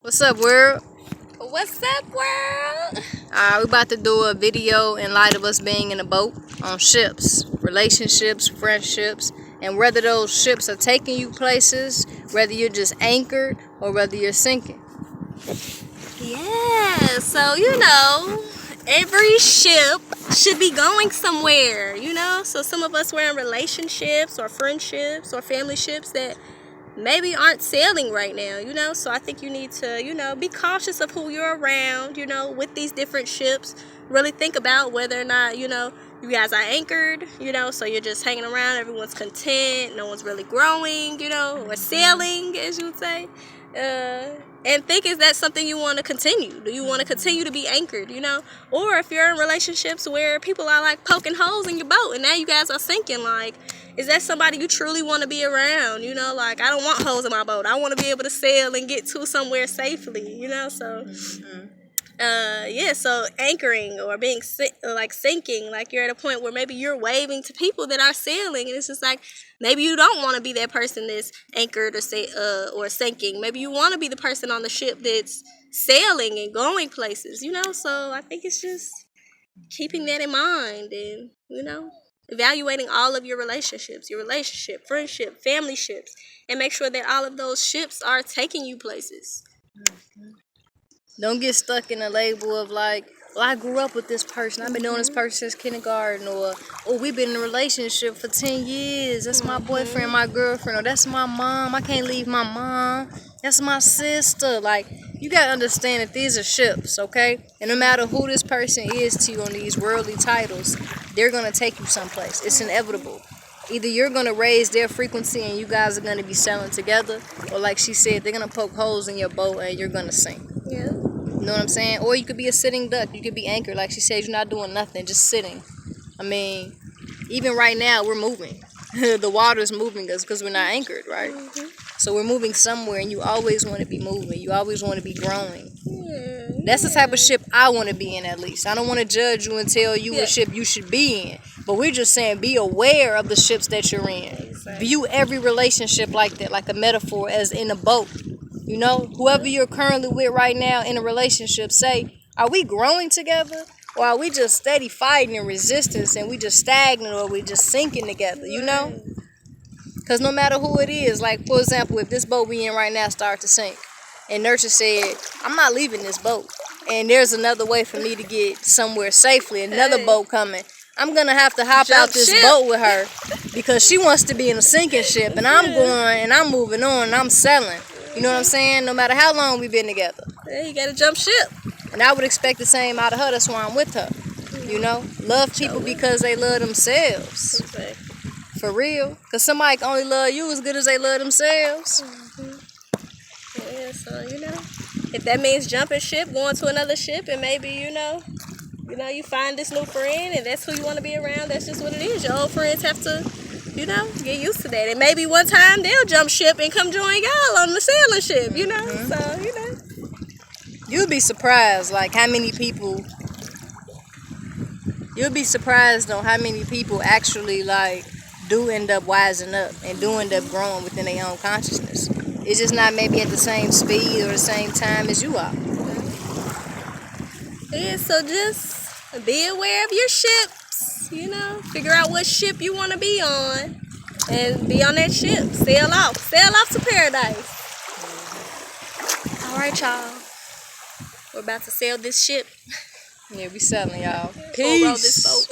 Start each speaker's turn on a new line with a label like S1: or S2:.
S1: What's up, world?
S2: What's up, world?
S1: We about to do a video in light of us being in a boat on ships, relationships, friendships, and whether those ships are taking you places, whether you're just anchored or whether you're sinking.
S2: Yeah, so every ship should be going somewhere, So some of us we're in relationships or friendships or family ships that maybe aren't sailing right now, So I think you need to, be cautious of who you're around, with these different ships. Really think about whether or not, you guys are anchored, so you're just hanging around, everyone's content, no one's really growing, or sailing, as you would say. And think, is that something you want to continue? Do you want to continue to be anchored, Or if you're in relationships where people are like poking holes in your boat and now you guys are sinking, like, is that somebody you truly want to be around? Like, I don't want holes in my boat. I want to be able to sail and get to somewhere safely, So, so anchoring or being sinking, like you're at a point where maybe you're waving to people that are sailing, and it's just like maybe you don't want to be that person that's anchored or sinking. Maybe you want to be the person on the ship that's sailing and going places, So I think it's just keeping that in mind and, evaluating all of your relationship, friendship, family ships, and make sure that all of those ships are taking you places.
S1: Don't get stuck in a label of like, well, I grew up with this person. I've been knowing this person since kindergarten, or we've been in a relationship for 10 years. That's my boyfriend, my girlfriend, or that's my mom. I can't leave my mom. That's my sister. Like, you gotta understand that these are ships, okay? And no matter who this person is to you on these worldly titles, they're gonna take you someplace. It's inevitable. Either you're gonna raise their frequency and you guys are gonna be sailing together, or like she said, they're gonna poke holes in your boat and you're gonna sink.
S2: Yeah.
S1: You know what I'm saying? Or you could be a sitting duck. You could be anchored. Like she said, you're not doing nothing, just sitting. I mean, even right now, we're moving. The water's moving us because we're not anchored, right? So we're moving somewhere, and you always want to be moving. You always want to be growing. That's the type of ship I want to be in, at least. I don't want to judge you and tell you what ship you should be in. But we're just saying, be aware of the ships that you're in. Exactly. View every relationship like that, like a metaphor, as in a boat. Whoever you're currently with right now in a relationship, say, are we growing together? Or are we just steady fighting and resistance and we just stagnant, or we just sinking together, Because no matter who it is, like, for example, if this boat we in right now starts to sink, and Nurture said, I'm not leaving this boat, and there's another way for me to get somewhere safely, another boat coming, I'm going to have to hop out this boat with her because she wants to be in a sinking ship, and I'm going and I'm moving on and I'm sailing. You know what I'm saying? No matter how long we've been together.
S2: Yeah, you gotta jump ship.
S1: And I would expect the same out of her. That's why I'm with her. Love people because they love themselves.
S2: Okay.
S1: For real. Because somebody can only love you as good as they love themselves.
S2: Yeah, so, if that means jumping ship, going to another ship, and maybe, you find this new friend, and that's who you want to be around, that's just what it is. Your old friends have to, get used to that. And maybe one time they'll jump ship and come join y'all on the sailing ship, So,
S1: You'll be surprised, like, how many people... You'll be surprised on how many people actually, like, do end up wising up and do end up growing within their own consciousness. It's just not maybe at the same speed or the same time as you are.
S2: Yeah, so just be aware of your ships, Figure out what ship you want to be on and be on that ship. Sail off to paradise. All right, y'all. We're about to sail this ship.
S1: Yeah, we sailing, y'all.
S2: Peace. Row this boat.